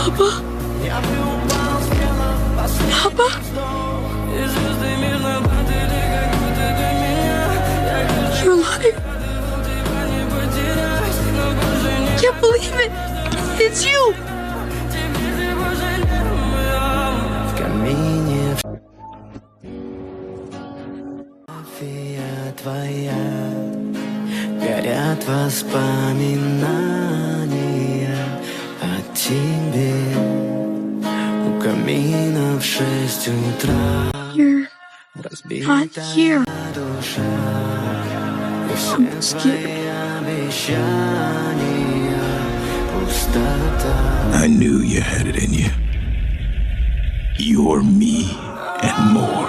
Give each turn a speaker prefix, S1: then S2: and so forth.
S1: Папа? Папа? You're alive. Can't believe it. It's you.
S2: В камине твоя горят воспоминания о тебе. У камина в 6 утра
S1: You're
S2: разбита
S1: not here.
S2: душа, и все
S1: I'm
S2: твои
S1: scared.
S2: обещания пустота.
S3: I knew you had it in you. You're me and more.